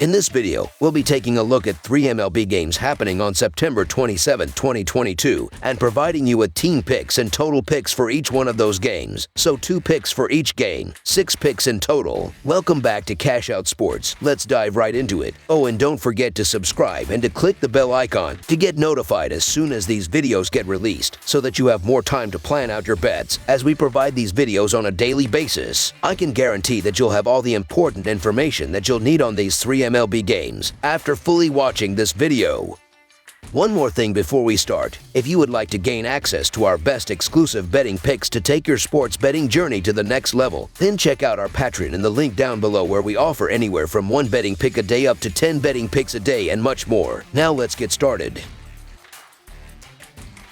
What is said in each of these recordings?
In this video, we'll be taking a look at 3 MLB games happening on September 27, 2022, and providing you with team picks and total picks for each one of those games. So 2 picks for each game, 6 picks in total. Welcome back to Cash Out Sports. Let's dive right into it. Oh, and don't forget to subscribe and to click the bell icon to get notified as soon as these videos get released, so that you have more time to plan out your bets as we provide these videos on a daily basis. I can guarantee that you'll have all the important information that you'll need on these 3 MLB games after fully watching this video. One more thing before we start. If you would like to gain access to our best exclusive betting picks to take your sports betting journey to the next level, then check out our Patreon in the link down below, where we offer anywhere from 1 betting pick a day up to 10 betting picks a day and much more. Now let's get started.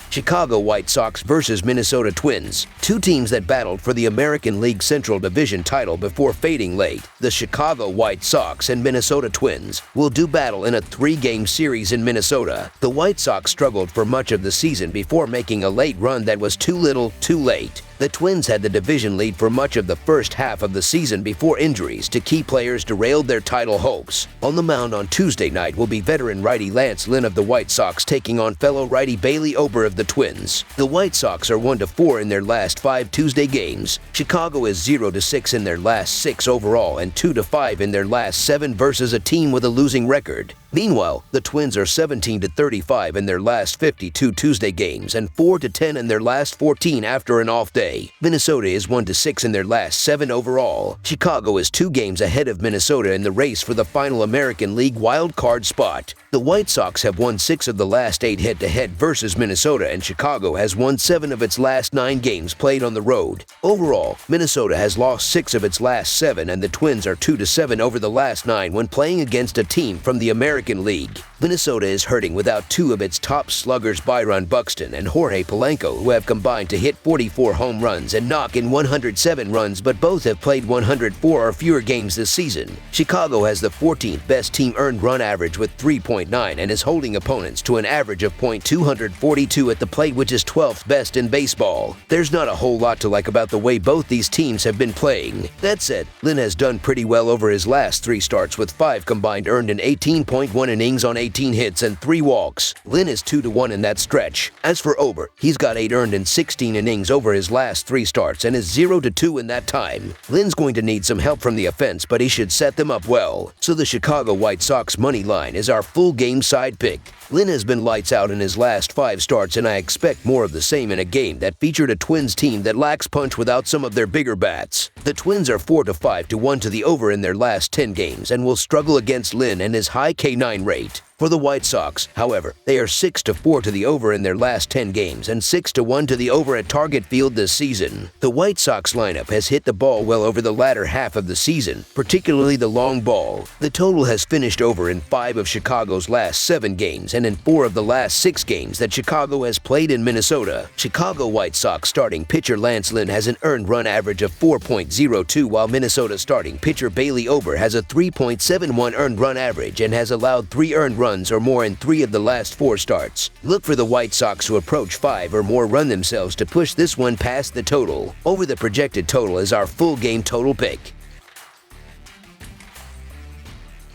Chicago White Sox versus Minnesota Twins, 2 teams that battled for the American League Central Division title before fading late. The Chicago White Sox and Minnesota Twins will do battle in a 3-game series in Minnesota. The White Sox struggled for much of the season before making a late run that was too little, too late. The Twins had the division lead for much of the first half of the season before injuries to key players derailed their title hopes. On the mound on Tuesday night will be veteran righty Lance Lynn of the White Sox taking on fellow righty Bailey Ober of the Twins. The White Sox are 1-4 in their last 5 Tuesday games. Chicago is 0-6 in their last 6 overall and 2-5 in their last 7 versus a team with a losing record. Meanwhile, the Twins are 17-35 in their last 52 Tuesday games and 4-10 in their last 14 after an off day. Minnesota is 1-6 in their last 7 overall. Chicago is 2 games ahead of Minnesota in the race for the final American League wild card spot. The White Sox have won 6 of the last 8 head-to-head versus Minnesota, and Chicago has won 7 of its last 9 games played on the road. Overall, Minnesota has lost 6 of its last 7, and the Twins are 2-7 over the last 9 when playing against a team from the American League. Minnesota is hurting without 2 of its top sluggers, Byron Buxton and Jorge Polanco, who have combined to hit 44 home runs and knock in 107 runs, but both have played 104 or fewer games this season. Chicago has the 14th best team earned run average with 3.9 and is holding opponents to an average of .242 at the plate, which is 12th best in baseball. There's not a whole lot to like about the way both these teams have been playing. That said, Lynn has done pretty well over his last 3 starts with 5 combined earned in 18.1 innings on 18 hits and 3 walks. Lynn is 2-1 in that stretch. As for Ober, he's got 8 earned in 16 innings over his last 3 starts and is 0-2 in that time. Lynn's going to need some help from the offense, but he should set them up well. So the Chicago White Sox money line is our full game side pick. Lynn has been lights out in his last 5 starts, and I expect more of the same in a game that featured a Twins team that lacks punch without some of their bigger bats. The Twins are 4-5 to 1 to the over in their last 10 games and will struggle against Lynn and his high K9 rate. For the White Sox, however, they are 6-4 to the over in their last 10 games and 6-1 to the over at Target Field this season. The White Sox lineup has hit the ball well over the latter half of the season, particularly the long ball. The total has finished over in 5 of Chicago's last 7 games and in 4 of the last 6 games that Chicago has played in Minnesota. Chicago White Sox starting pitcher Lance Lynn has an earned run average of 4.02, while Minnesota starting pitcher Bailey Ober has a 3.71 earned run average and has allowed 3 earned runs or more in 3 of the last 4 starts. Look for the White Sox to approach 5 or more run themselves to push this one past the total. Over the projected total is our full game total pick.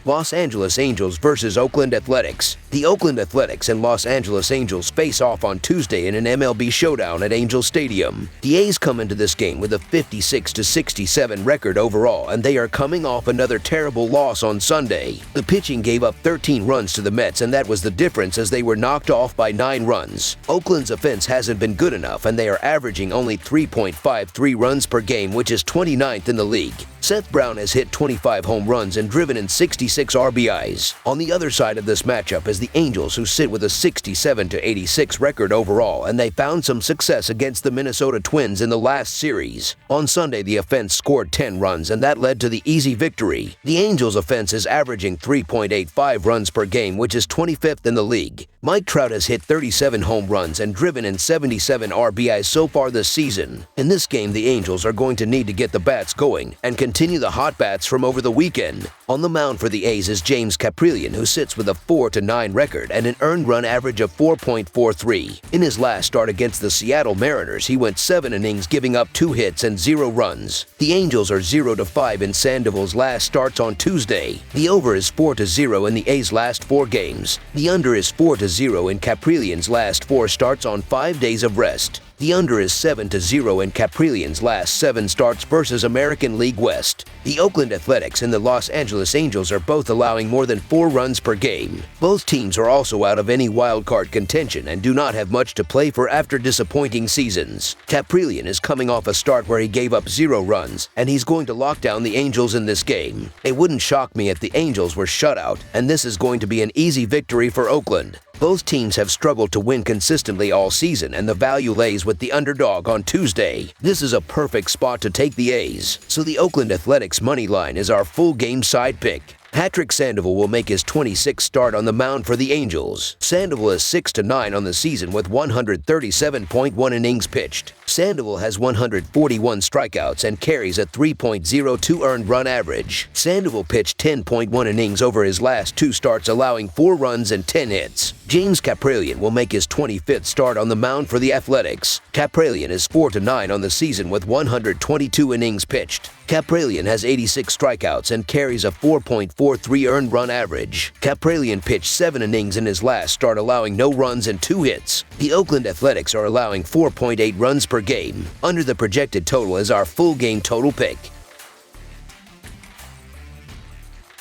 Los Angeles Angels versus Oakland Athletics. The Oakland Athletics and Los Angeles Angels face off on Tuesday in an MLB showdown at Angel Stadium. The A's come into this game with a 56-67 record overall, and they are coming off another terrible loss on Sunday. The pitching gave up 13 runs to the Mets, and that was the difference as they were knocked off by 9 runs. Oakland's offense hasn't been good enough, and they are averaging only 3.53 runs per game, which is 29th in the league. Seth Brown has hit 25 home runs and driven in 66 RBIs. On the other side of this matchup is the Angels, who sit with a 67-86 record overall, and they found some success against the Minnesota Twins in the last series. On Sunday, the offense scored 10 runs, and that led to the easy victory. The Angels' offense is averaging 3.85 runs per game, which is 25th in the league. Mike Trout has hit 37 home runs and driven in 77 RBIs so far this season. In this game, the Angels are going to need to get the bats going and continue the hot bats from over the weekend. On the mound for the A's is James Caprillion, who sits with a 4-9 .249 record and an earned run average of 4.43. In his last start against the Seattle Mariners, he went 7 innings, giving up 2 hits and 0 runs. The Angels are 0-5 in Sandoval's last starts on Tuesday. The over is 4-0 in the A's last 4 games. The under is 4-0 in Caprillian's last 4 starts on 5 days of rest. The under is 7-0 in Caprillian's last 7 starts versus American League West. The Oakland Athletics and the Los Angeles Angels are both allowing more than 4 runs per game. Both teams are also out of any wildcard contention and do not have much to play for after disappointing seasons. Caprillian is coming off a start where he gave up 0 runs, and he's going to lock down the Angels in this game. It wouldn't shock me if the Angels were shut out, and this is going to be an easy victory for Oakland. Both teams have struggled to win consistently all season, and the value lays with the underdog on Tuesday. This is a perfect spot to take the A's, so the Oakland Athletics money line is our full game side pick. Patrick Sandoval will make his 26th start on the mound for the Angels. Sandoval is 6-9 on the season with 137.1 innings pitched. Sandoval has 141 strikeouts and carries a 3.02 earned run average. Sandoval pitched 10.1 innings over his last 2 starts, allowing 4 runs and 10 hits. James Caprillian will make his 25th start on the mound for the Athletics. Caprillian is 4-9 on the season with 122 innings pitched. Caprillian has 86 strikeouts and carries a 4.43 earned run average. Caprillian pitched 7 innings in his last start, allowing no runs and 2 hits. The Oakland Athletics are allowing 4.8 runs per game. Under the projected total is our full game total pick.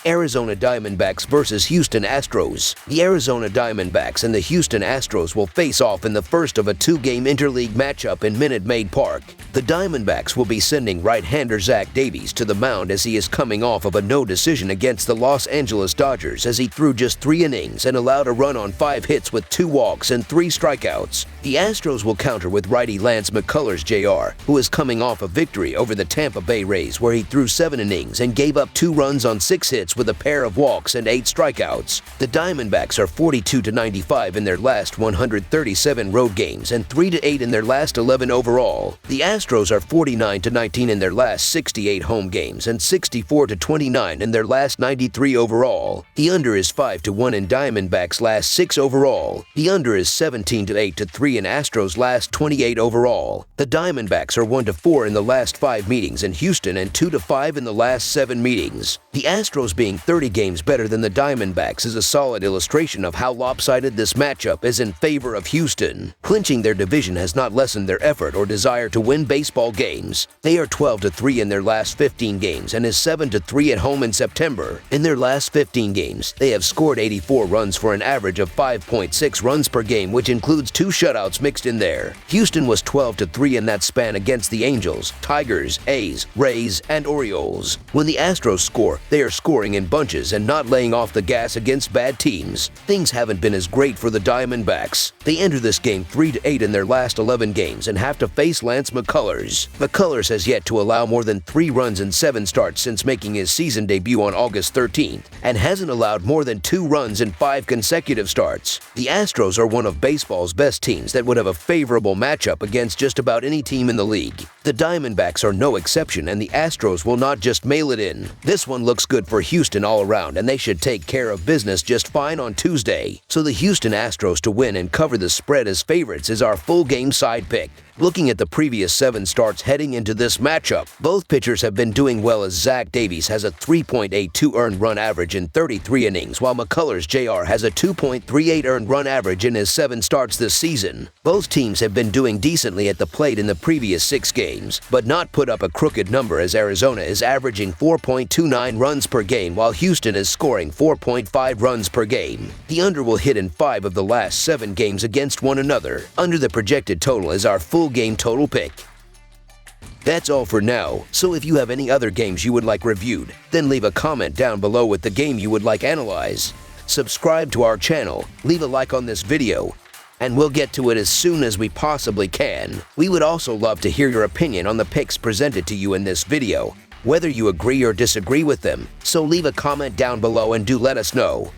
Arizona Diamondbacks versus Houston Astros. The Arizona Diamondbacks and the Houston Astros will face off in the first of a 2-game interleague matchup in Minute Maid Park. The Diamondbacks will be sending right-hander Zach Davies to the mound as he is coming off of a no decision against the Los Angeles Dodgers, as he threw just 3 innings and allowed a run on 5 hits with 2 walks and 3 strikeouts. The Astros will counter with righty Lance McCullers Jr., who is coming off a victory over the Tampa Bay Rays, where he threw 7 innings and gave up 2 runs on 6 hits with a pair of walks and 8 strikeouts. The Diamondbacks are 42-95 in their last 137 road games and 3-8 in their last 11 overall. The Astros are 49-19 in their last 68 home games and 64-29 in their last 93 overall. The under is 5-1 in Diamondbacks' last 6 overall. The under is 17-8-3 in Astros' last 28 overall. The Diamondbacks are 1-4 in the last 5 meetings in Houston and 2-5 in the last 7 meetings. The Astros being 30 games better than the Diamondbacks is a solid illustration of how lopsided this matchup is in favor of Houston. Clinching their division has not lessened their effort or desire to win baseball games. They are 12-3 in their last 15 games and is 7-3 at home in September. In their last 15 games, they have scored 84 runs for an average of 5.6 runs per game, which includes 2 shutouts mixed in there. Houston was 12-3 in that span against the Angels, Tigers, A's, Rays, and Orioles. When the Astros score, they are scoring in bunches and not laying off the gas against bad teams. Things haven't been as great for the Diamondbacks. They enter this game 3-8 in their last 11 games and have to face Lance McCullers. McCullers has yet to allow more than 3 runs in 7 starts since making his season debut on August 13th, and hasn't allowed more than 2 runs in 5 consecutive starts. The Astros are one of baseball's best teams that would have a favorable matchup against just about any team in the league. The Diamondbacks are no exception, and the Astros will not just mail it in. This one looks good for Houston all around, and they should take care of business just fine on Tuesday. So the Houston Astros to win and cover the spread as favorites is our full game side pick. Looking at the previous 7 starts heading into this matchup, both pitchers have been doing well, as Zach Davies has a 3.82 earned run average in 33 innings, while McCullers Jr. has a 2.38 earned run average in his 7 starts this season. Both teams have been doing decently at the plate in the previous 6 games, but not put up a crooked number, as Arizona is averaging 4.29 runs per game, while Houston is scoring 4.5 runs per game. The under will hit in 5 of the last 7 games against one another. Under the projected total is our full game total pick. That's all for now, so if you have any other games you would like reviewed, then leave a comment down below with the game you would like analyzed. Subscribe to our channel, leave a like on this video, and we'll get to it as soon as we possibly can. We would also love to hear your opinion on the picks presented to you in this video, whether you agree or disagree with them, so leave a comment down below and do let us know.